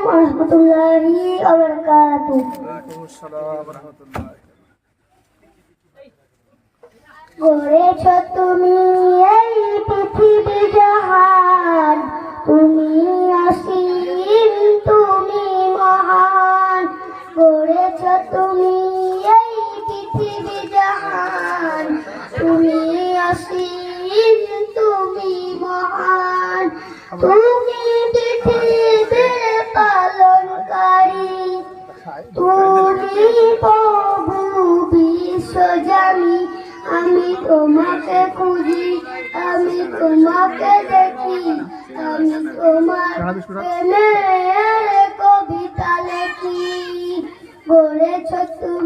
ওরহমতুল্লাহি ওয়া বারাকাতুহু। ওয়ালাইকুমুস সালাম ওয়া রাহমাতুল্লাহ। গড়েছ তুমি এই পৃথিবী জাহান, তুমি অসীম তুমি মহান। গড়েছ তুমি এই পৃথিবী জাহান, তুমি অসীম তুমি মহান। তুমি পৃথিবীর পালনকারী, তুমি প্রভু বিশ্বজানি। আমি তোমাকে খুঁজি, আমি তোমাকে দেখি, আমি তোমার প্রেমের কবিতা লেখি। গড়েছ তুমি